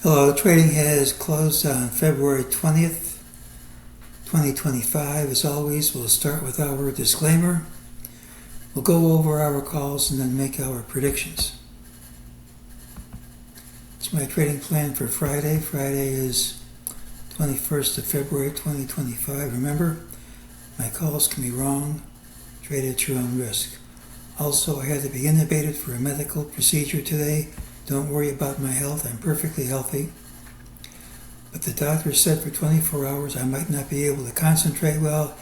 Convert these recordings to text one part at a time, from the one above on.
Hello, trading has closed on February 20th, 2025. As always, we'll start with our disclaimer. We'll go over our calls and then make our predictions. It's my trading plan for Friday. Friday is 21st of February 2025. Remember, my calls can be wrong. Trade at your own risk. Also, I had to be intubated for a medical procedure today. Don't worry about my health. I'm perfectly healthy. But the doctor said for 24 hours I might not be able to concentrate well,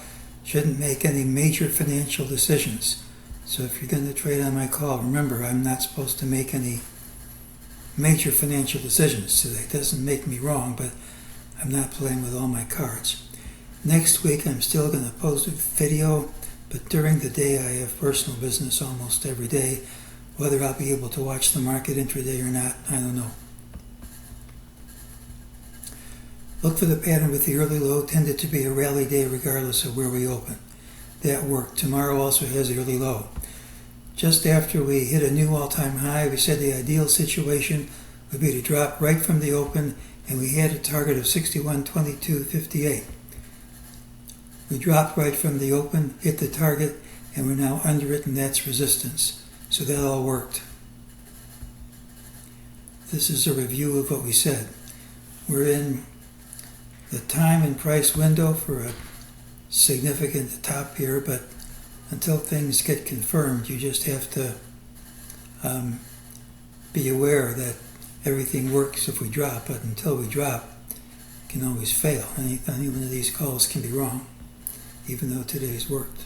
shouldn't make any major financial decisions. So if you're going to trade on my call, remember I'm not supposed to make any major financial decisions today. It doesn't make me wrong, but I'm not playing with all my cards. Next week I'm still going to post a video, but during the day I have personal business almost every day. Whether I'll be able to watch the market intraday or not, I don't know. Look for the pattern with the early low. Tended to be a rally day regardless of where we open. That worked. Tomorrow also has the early low. Just after we hit a new all-time high, we said the ideal situation would be to drop right from the open, and we had a target of 61.2258. We dropped right from the open, hit the target, and we're now under it, and that's resistance. So that all worked. This is a review of what we said. We're in the time and price window for a significant top here, but until things get confirmed, you just have to be aware that everything works if we drop, but until we drop, it can always fail. Any one of these calls can be wrong, even though today's worked.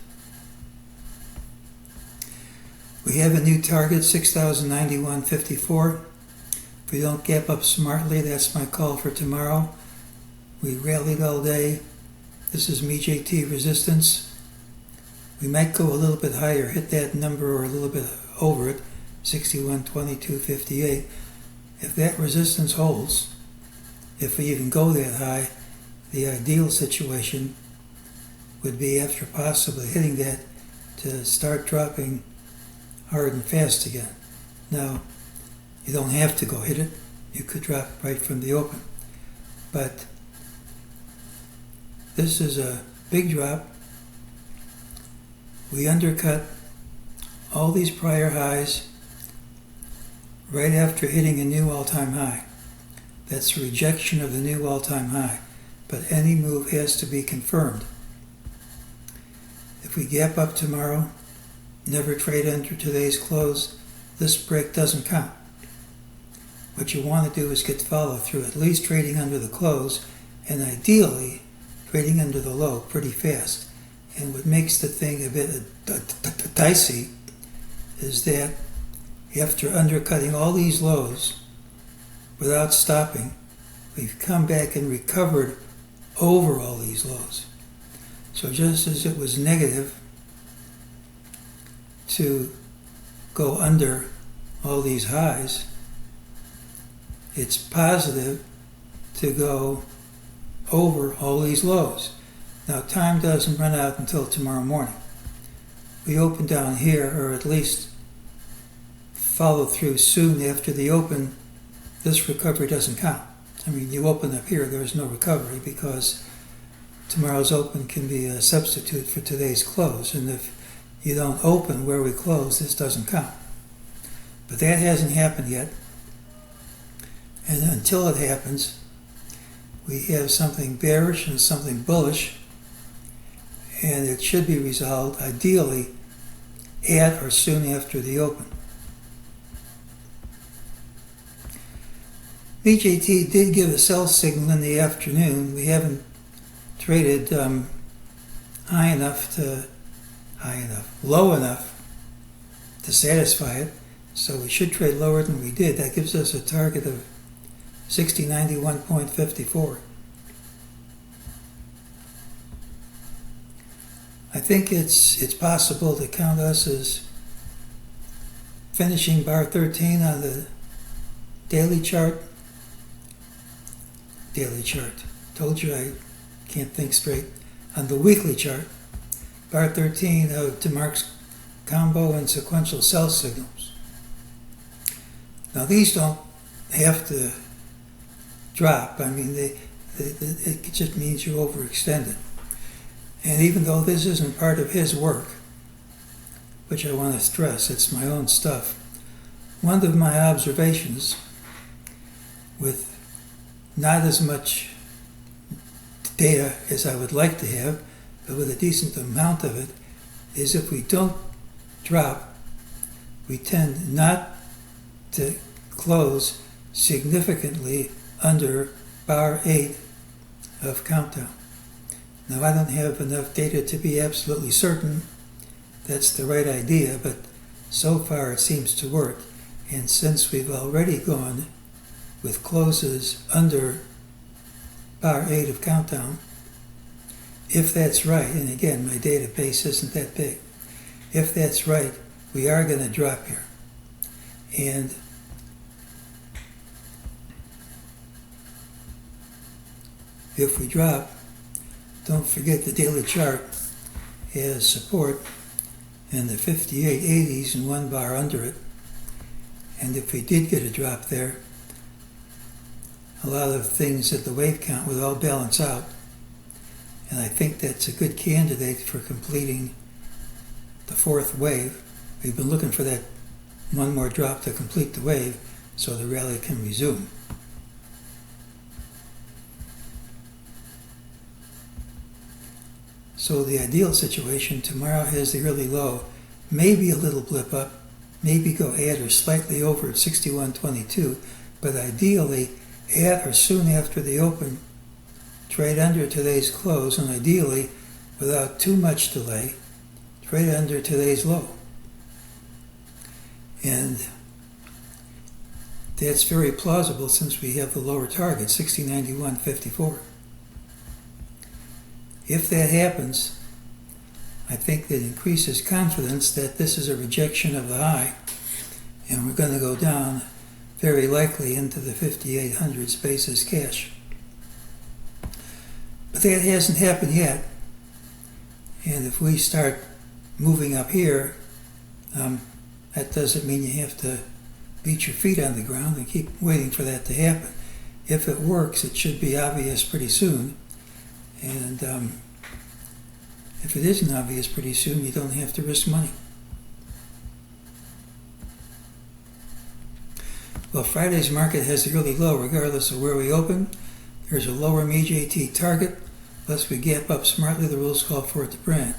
We have a new target, 6,091.54. If we don't gap up smartly, that's my call for tomorrow. We rallied all day. This is MEJT resistance. We might go a little bit higher, hit that number or a little bit over it, 61.2258. If that resistance holds, if we even go that high, the ideal situation would be after possibly hitting that to start dropping hard and fast again. Now, you don't have to go hit it. You could drop right from the open. But this is a big drop. We undercut all these prior highs right after hitting a new all-time high. That's a rejection of the new all-time high. But any move has to be confirmed. If we gap up tomorrow, never trade under today's close, this break doesn't count. What you want to do is get follow through, at least trading under the close, and ideally trading under the low pretty fast. And what makes the thing a bit dicey is that after undercutting all these lows without stopping, we've come back and recovered over all these lows. So just as it was negative to go under all these highs, it's positive to go over all these lows. Now, time doesn't run out until tomorrow morning. We open down here, or at least follow through soon after the open. This recovery doesn't count. I mean, you open up here, there's no recovery because tomorrow's open can be a substitute for today's close, and if you don't open where we close, this doesn't count. But that hasn't happened yet. And until it happens, we have something bearish and something bullish, and it should be resolved ideally at or soon after the open. MEJT did give a sell signal in the afternoon. We haven't traded low enough to satisfy it, so we should trade lower than we did. That gives us a target of 6091.54. I think it's possible to count us as finishing bar 13 on the daily chart. Told you I can't think straight. On the weekly chart, bar 13 of DeMark's combo and sequential sell signals. Now these don't have to drop. I mean, it just means you overextended. And even though this isn't part of his work, which I want to stress, it's my own stuff, one of my observations with not as much data as I would like to have, but with a decent amount of it, is if we don't drop, we tend not to close significantly under bar 8 of countdown. Now, I don't have enough data to be absolutely certain that's the right idea, but so far it seems to work. And since we've already gone with closes under bar 8 of countdown, if that's right, and again, my database isn't that big, if that's right, we are going to drop here. And if we drop, don't forget the daily chart has support and the 5880s and 1 bar under it. And if we did get a drop there, a lot of things at the wave count would all balance out. And I think that's a good candidate for completing the 4th wave. We've been looking for that one more drop to complete the wave so the rally can resume. So the ideal situation, tomorrow has the early low, maybe a little blip up, maybe go at or slightly over at 61.22, but ideally at or soon after the open, trade under today's close, and ideally, without too much delay, trade under today's low. And that's very plausible since we have the lower target, 60.91.54. If that happens, I think that increases confidence that this is a rejection of the high, and we're going to go down very likely into the 5800s basis cash. But that hasn't happened yet, and if we start moving up here, that doesn't mean you have to beat your feet on the ground and keep waiting for that to happen. If it works, it should be obvious pretty soon. And if it isn't obvious pretty soon, you don't have to risk money. Well, Friday's market has the early low regardless of where we open. There's a lower MEJT target. Unless we gap up smartly, the rules call for it to print.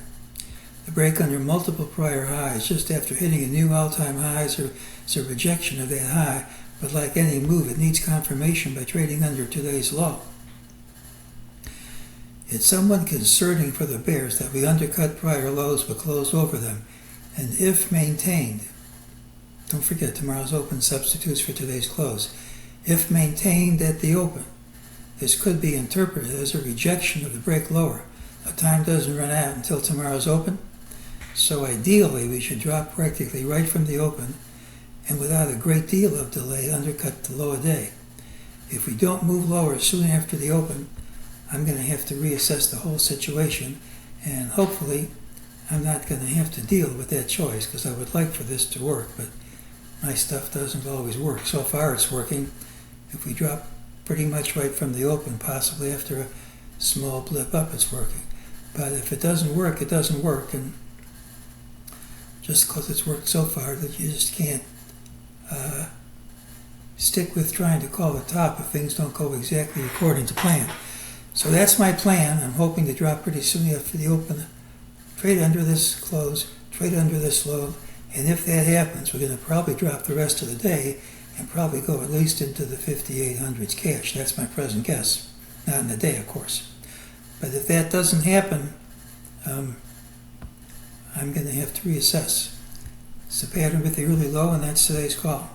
The break under multiple prior highs just after hitting a new all-time high is a rejection of that high, but like any move, it needs confirmation by trading under today's low. It's somewhat concerning for the bears that we undercut prior lows but closed over them, and if maintained, don't forget tomorrow's open substitutes for today's close, if maintained at the open, this could be interpreted as a rejection of the break lower. The time doesn't run out until tomorrow's open, so ideally we should drop practically right from the open and without a great deal of delay undercut the low a day. If we don't move lower soon after the open, I'm going to have to reassess the whole situation, and hopefully I'm not going to have to deal with that choice because I would like for this to work, but my stuff doesn't always work. So far it's working. If we drop pretty much right from the open, possibly after a small blip up, it's working. But if it doesn't work, it doesn't work, and just because it's worked so far that you just can't stick with trying to call the top if things don't go exactly according to plan. So that's my plan. I'm hoping to drop pretty soon after the open, trade under this close, trade under this low, and if that happens, we're going to probably drop the rest of the day and probably go at least into the 5800s cash. That's my present guess. Not in the day, of course. But if that doesn't happen, I'm going to have to reassess. It's a pattern with the early low, and that's today's call.